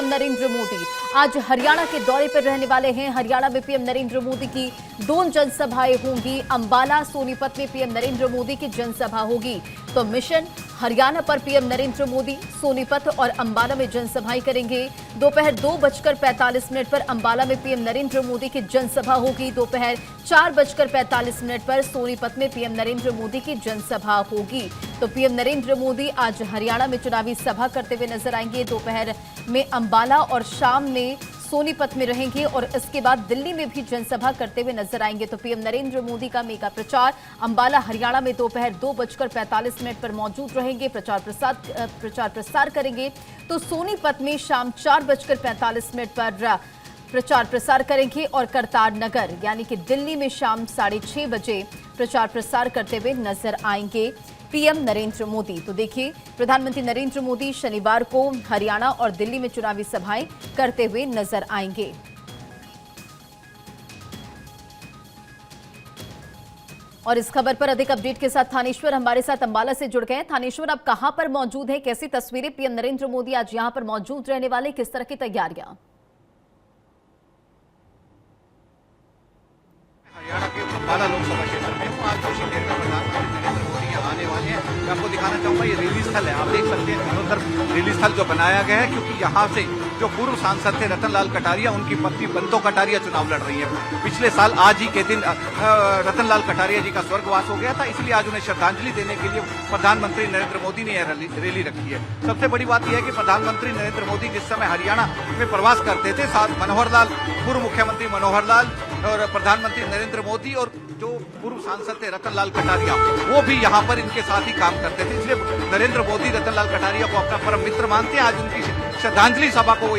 PM Narendra Modi आज हरियाणा के दौरे पर रहने वाले हैं। हरियाणा में पीएम नरेंद्र मोदी की 2 जनसभाएं होंगी। अंबाला, सोनीपत में पीएम नरेंद्र मोदी की जनसभा होगी। तो मिशन हरियाणा पर पीएम नरेंद्र मोदी सोनीपत और अंबाला में जनसभाएं करेंगे। दोपहर 2:45 पर अंबाला में पीएम नरेंद्र मोदी की जनसभा होगी। दोपहर 4:45 पर सोनीपत में पीएम नरेंद्र मोदी की जनसभा होगी। तो पीएम नरेंद्र मोदी आज हरियाणा में चुनावी सभा करते हुए नजर आएंगे। दोपहर में अंबाला और शाम में सोनीपत में रहेंगे और इसके बाद दिल्ली में भी जनसभा करते हुए नजर आएंगे। तो पीएम नरेंद्र मोदी का मेगा प्रचार अंबाला हरियाणा में दोपहर 2:45 पर मौजूद रहेंगे, प्रचार प्रसार करेंगे। तो सोनीपत में शाम 4:45 पर प्रचार प्रसार करेंगे और करतार नगर यानी कि दिल्ली में शाम 6:30 बजे प्रचार प्रसार करते हुए नजर आएंगे पीएम नरेंद्र मोदी। तो देखिए, प्रधानमंत्री नरेंद्र मोदी शनिवार को हरियाणा और दिल्ली में चुनावी सभाएं करते हुए नजर आएंगे। और इस खबर पर अधिक अपडेट के साथ थानेश्वर हमारे साथ अंबाला से जुड़ गए। थानेश्वर, आप कहां पर मौजूद हैं? कैसी तस्वीरें? पीएम नरेंद्र मोदी आज यहां पर मौजूद रहने वाले, किस तरह की तैयारियां? हरियाणा के अंबाला लोकसभा क्षेत्र में आज कुछ देर में प्रधानमंत्री नरेंद्र मोदी यहाँ आने वाले हैं। मैं आपको दिखाना चाहूंगा, ये रैली स्थल है। आप देख सकते हैं तीनों तरफ रैली स्थल जो बनाया गया है, क्योंकि यहाँ से जो पूर्व सांसद थे रतनलाल कटारिया, उनकी पत्नी बंतो कटारिया चुनाव लड़ रही है। पिछले साल आज ही के दिन रतनलाल कटारिया जी का स्वर्गवास हो गया था, इसलिए आज उन्हें श्रद्धांजलि देने के लिए प्रधानमंत्री नरेंद्र मोदी ने यह रैली रखी है। सबसे बड़ी बात यह है कि प्रधानमंत्री नरेंद्र मोदी जिस समय हरियाणा में प्रवास करते थे, साथ मनोहर लाल, पूर्व मुख्यमंत्री मनोहर लाल और प्रधानमंत्री नरेंद्र मोदी और जो पूर्व सांसद थे रतनलाल कटारिया, वो भी यहाँ पर इनके साथ ही काम करते थे। इसलिए नरेंद्र मोदी रतनलाल कटारिया को अपना परम मित्र मानते हैं। आज उनकी श्रद्धांजलि सभा को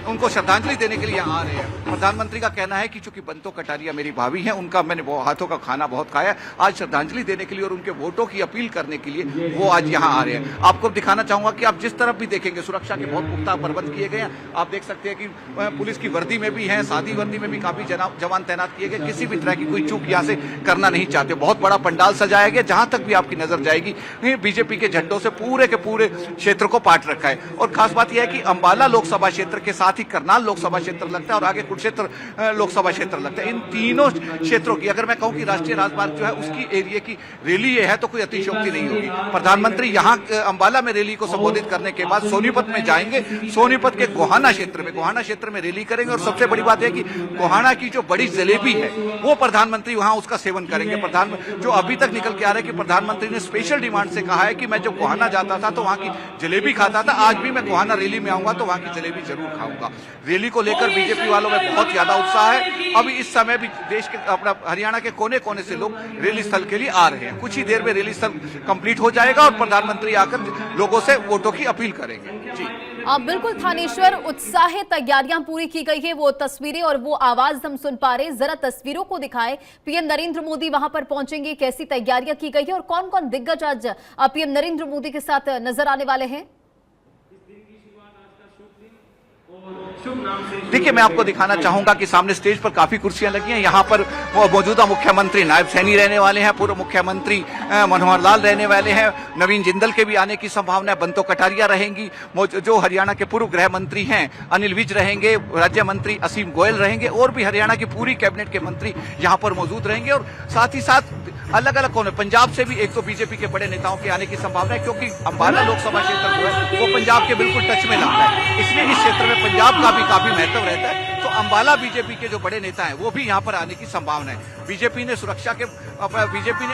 उनको श्रद्धांजलि देने के लिए यहाँ आ रहे हैं। प्रधानमंत्री का कहना है कि चूंकि बंतो कटारिया मेरी भाभी हैं, उनका मैंने हाथों का खाना बहुत खाया, आज श्रद्धांजलि देने के लिए और उनके वोटों की अपील करने के लिए वो आज यहाँ आ रहे हैं। आपको दिखाना चाहूंगा कि आप जिस तरफ भी देखेंगे सुरक्षा के बहुत पुख्ता प्रबंध किए गए हैं। आप देख सकते हैं कि पुलिस की वर्दी में भी है, सादी वर्दी में भी काफी जवान तैनात किए गए। किसी भी तरह की कोई चूक यहाँ से करना नहीं चाहते। बहुत बड़ा पंडाल सजाया गया, जहां तक भी आपकी नजर जाएगी बीजेपी के झंडों से पूरे के पूरे क्षेत्र को पाट रखा है। और खास बात यह है कि अंबाला लोकसभा क्षेत्र के साथ ही करनाल लोकसभा क्षेत्र लगता है और आगे कुरुक्षेत्र लोकसभा क्षेत्र लगता है। इन तीनों क्षेत्रों की अगर मैं कहूं कि राष्ट्रीय राजमार्ग जो है उसकी एरिया की रैली ये है तो कोई अतिशयोक्ति नहीं होगी। प्रधानमंत्री यहाँ अंबाला में रैली को संबोधित करने के बाद सोनीपत में जाएंगे। सोनीपत के गोहाना क्षेत्र में रैली करेंगे। और सबसे बड़ी बात है कि गोहाना की जो बड़ी जलेबी है वो प्रधानमंत्री वहां उसका सेवन करेंगे। जो अभी तक निकल के आ रहा है कि प्रधानमंत्री ने स्पेशल डिमांड से कहा है कि मैं जब गोहाना जाता था तो वहां की जलेबी खाता था, आज भी मैं गोहाना रैली में आऊंगा तो वहां की जलेबी जरूर खाऊंगा। रैली को लेकर बीजेपी वालों में बहुत ज्यादा उत्साह है। अभी इस समय भी देश के अपना हरियाणा के कोने कोने से लोग रैली स्थल के लिए आ रहे हैं। कुछ ही देर में रैली स्थल कंप्लीट हो जाएगा और प्रधानमंत्री आकर लोगों से वोटों की अपील करेंगे। जी बिल्कुल थानेश्वर, उत्साहित तैयारियां पूरी की गई है। वो तस्वीरें और वो आवाज हम सुन पा रहे हैं, जरा तस्वीरों को दिखाएं। पीएम नरेंद्र मोदी वहां पर पहुंचेंगे, कैसी तैयारियां की गई है और कौन कौन दिग्गज आज पीएम नरेंद्र मोदी के साथ नजर आने वाले हैं? देखिए, मैं आपको दिखाना चाहूंगा कि सामने स्टेज पर काफी कुर्सियां लगी हैं। यहाँ पर मौजूदा मुख्यमंत्री नायब सैनी रहने वाले हैं, पूर्व मुख्यमंत्री मनोहर लाल रहने वाले हैं, नवीन जिंदल के भी आने की संभावना है, बंतो कटारिया रहेंगी, जो हरियाणा के पूर्व गृह मंत्री हैं अनिल विज रहेंगे, राज्य मंत्री असीम गोयल रहेंगे और भी हरियाणा की पूरी कैबिनेट के मंत्री यहाँ पर मौजूद रहेंगे। और साथ ही साथ अलग अलग कोने, पंजाब से भी एक तो बीजेपी के बड़े नेताओं के आने की संभावना है, क्योंकि अंबाला लोकसभा क्षेत्र जो है वो पंजाब के बिल्कुल टच में लगता है, इसलिए इस क्षेत्र में पंजाब का भी काफी महत्व रहता है। तो अंबाला बीजेपी के जो बड़े नेता हैं वो भी यहाँ पर आने की संभावना है। बीजेपी ने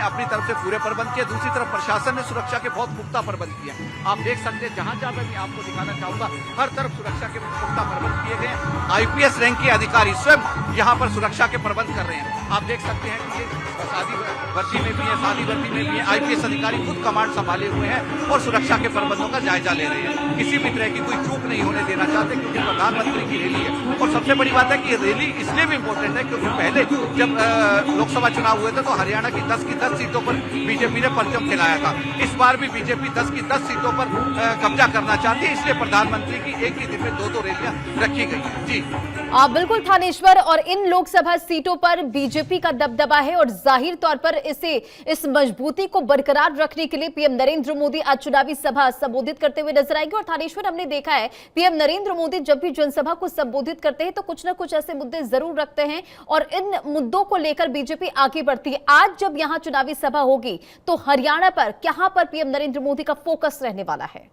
अपनी तरफ से पूरे प्रबंध किए, दूसरी तरफ प्रशासन ने सुरक्षा के बहुत पुख्ता प्रबंध किया। आप देख सकते हैं, जहां जहां मैं आपको दिखाना चाहूंगा, हर तरफ सुरक्षा के पुख्ता प्रबंध किए गए हैं। आईपीएस रैंक के अधिकारी स्वयं यहाँ पर सुरक्षा के प्रबंध कर रहे हैं। आप देख सकते हैं कि शादी वर्दी में भी है, शादी वर्दी में भी है, आईपीएस अधिकारी खुद कमांड संभाले हुए हैं और सुरक्षा के प्रबंधों का जायजा ले रहे हैं। किसी भी तरह की कोई चूक नहीं होने देना चाहते, क्योंकि प्रधानमंत्री की रैली है। और सबसे बड़ी बात है कि रैली इसलिए भी इम्पोर्टेंट है क्योंकि पहले जब लोकसभा चुनाव हुए थे तो हरियाणा की 10 की 10 सीटों पर बीजेपी ने परचम फैलाया था। इस बार भी बीजेपी 10 की 10 सीटों पर कब्जा करना चाहती है, इसलिए प्रधानमंत्री की एक ही दिन में 2 रैलियां रखी गई है। जी बिल्कुल थानेश्वर, और इन लोकसभा सीटों पर बीजेपी का दबदबा है और जाहिर तौर पर इस जिससे इस मजबूती को बरकरार रखने के लिए पीएम नरेंद्र मोदी आज चुनावी सभा संबोधित करते हुए नजर आएंगे। और थानेश्वर, हमने देखा है पीएम नरेंद्र मोदी जब भी जनसभा को संबोधित करते हैं तो कुछ ना कुछ ऐसे मुद्दे जरूर रखते हैं और इन मुद्दों को लेकर बीजेपी आगे बढ़ती है। आज जब यहां चुनावी सभा होगी तो हरियाणा पर कहां पर पीएम नरेंद्र मोदी का फोकस रहने वाला है?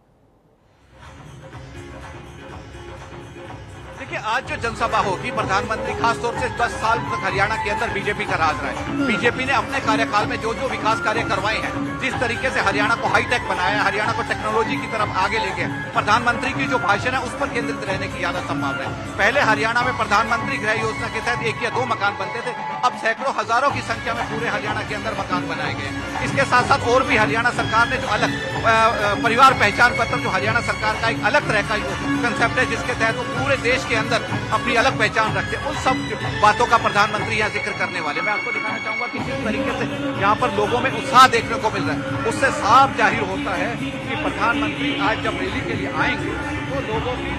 देखिए, आज जो जनसभा होगी, प्रधानमंत्री खासतौर से 10 साल तक हरियाणा के अंदर बीजेपी का राज रहा है। बीजेपी ने अपने कार्यकाल में जो जो विकास कार्य करवाए हैं, जिस तरीके से हरियाणा को हाईटेक बनाया, हरियाणा को टेक्नोलॉजी की तरफ आगे ले गया, प्रधानमंत्री की जो भाषण है उस पर केंद्रित रहने की ज्यादा संभावना है। पहले हरियाणा में प्रधानमंत्री गृह योजना के तहत 1 या 2 मकान बनते थे, अब सैकड़ों हजारों की संख्या में पूरे हरियाणा के अंदर मकान बनाए गए। इसके साथ साथ और भी हरियाणा सरकार ने जो अलग परिवार पहचान पत्र, जो हरियाणा सरकार का एक अलग तरह का कंसेप्ट है, जिसके तहत वो पूरे देश के अंदर अपनी अलग पहचान रखते हैं, उन सब बातों का प्रधानमंत्री यहाँ जिक्र करने वाले। मैं आपको दिखाना चाहूंगा कि जिस तरीके से यहाँ पर लोगों में उत्साह देखने को मिल रहा है, उससे साफ जाहिर होता है कि प्रधानमंत्री आज जब रैली के लिए आएंगे तो लोगों की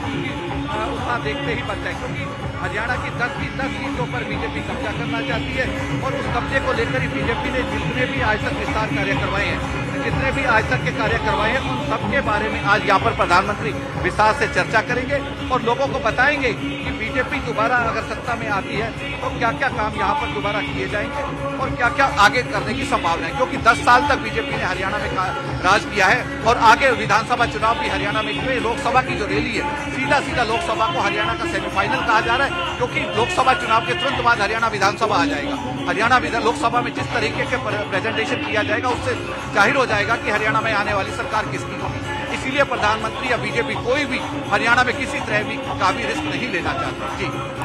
उत्साह देखते ही बनता है, क्योंकि हरियाणा की 10 की 10 सीटों पर बीजेपी कब्जा करना चाहती है और उस कब्जे को लेकर ही बीजेपी ने जितने भी आज तक विस्तार कार्य करवाए हैं, जितने भी आज तक के कार्य करवाए हैं, उन सबके बारे में आज यहाँ पर प्रधानमंत्री विस्तार से चर्चा करेंगे और लोगों को बताएंगे कि बीजेपी दोबारा अगर सत्ता में आती है तो क्या क्या काम यहाँ पर दोबारा किए जाएंगे और क्या क्या आगे करने की संभावना है। क्योंकि 10 साल तक बीजेपी ने हरियाणा में राज किया है और आगे विधानसभा चुनाव भी हरियाणा में हुए। लोकसभा की जो रैली है, सीधा सीधा लोकसभा को हरियाणा का सेमीफाइनल कहा जा रहा है, क्योंकि लोकसभा चुनाव के तुरंत बाद हरियाणा विधानसभा आ जाएगा। हरियाणा लोकसभा में जिस तरीके के प्रेजेंटेशन किया जाएगा, उससे जाहिर हो जाएगा कि हरियाणा में आने वाली सरकार किसकी होगी। इसीलिए प्रधानमंत्री या बीजेपी कोई भी हरियाणा में किसी तरह का भी रिस्क नहीं लेना चाहती। जी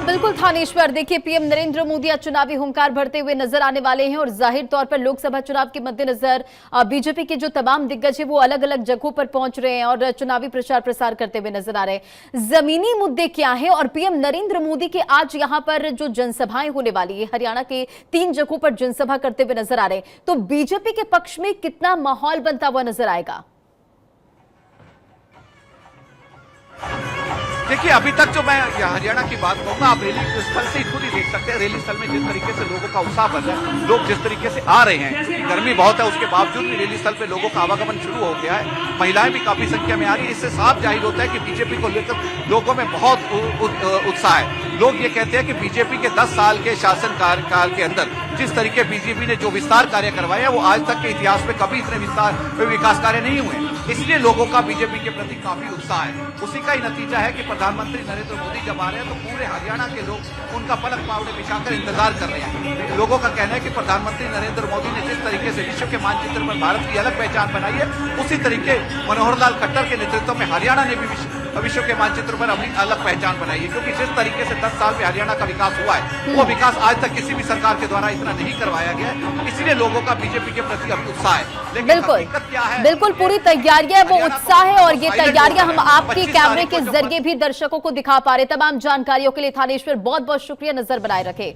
बिल्कुल थानेश्वर, देखिए पीएम नरेंद्र मोदी आज चुनावी हुंकार भरते हुए नजर आने वाले हैं और जाहिर तौर पर लोकसभा चुनाव के मद्देनजर बीजेपी के जो तमाम दिग्गज है वो अलग अलग जगहों पर पहुंच रहे हैं और चुनावी प्रचार प्रसार करते हुए नजर आ रहे हैं। जमीनी मुद्दे क्या है और पीएम नरेंद्र मोदी के आज यहां पर जो जनसभाएं होने वाली है, हरियाणा के 3 जगहों पर जनसभा करते हुए नजर आ रहे हैं, तो बीजेपी के पक्ष में कितना माहौल बनता हुआ नजर आएगा? देखिए, अभी तक जो मैं हरियाणा की बात कहूंगा, आप रैली स्थल से खुद ही देख सकते हैं। रैली स्थल में जिस तरीके से लोगों का उत्साह बढ़ रहा है, लोग जिस तरीके से आ रहे हैं, गर्मी बहुत है उसके बावजूद भी रैली स्थल पे लोगों का आवागमन शुरू हो गया है। महिलाएं भी काफी संख्या में आ रही है। इससे साफ जाहिर होता है कि बीजेपी को लेकर लोगों में बहुत उत्साह है। लोग ये कहते हैं कि बीजेपी के 10 साल के शासन कार्यकाल के अंदर जिस तरीके बीजेपी ने जो विस्तार कार्य करवाए हैं, वो आज तक के इतिहास में कभी इतने विकास कार्य नहीं हुए। इसलिए लोगों का बीजेपी के प्रति काफी उत्साह है। उसी का ही नतीजा है कि प्रधानमंत्री नरेंद्र मोदी जब आ रहे हैं तो पूरे हरियाणा के लोग उनका पलक पावड़े बिछाकर इंतजार कर रहे हैं। लोगों का कहना है कि प्रधानमंत्री नरेंद्र मोदी ने जिस तरीके से विश्व के मानचित्र पर भारत की अलग पहचान बनाई है, उसी तरीके मनोहर लाल खट्टर के नेतृत्व में हरियाणा ने भी विश्व के मानचित्र पर अपनी अलग पहचान बनाई है। क्योंकि जिस तरीके से 10 साल में हरियाणा का विकास हुआ है, वो विकास आज तक किसी भी सरकार के द्वारा इतना नहीं करवाया गया है। इसलिए लोगों का बीजेपी के प्रति अभी उत्साह है। लेकिन हकीकत क्या है? बिल्कुल पूरी तैयारियां, वो उत्साह है और ये तैयारियां हम आपके कैमरे के जरिए भी दर्शकों को दिखा पा रहे। तमाम जानकारियों के लिए थानेश्वर बहुत बहुत शुक्रिया, नजर बनाए रखे।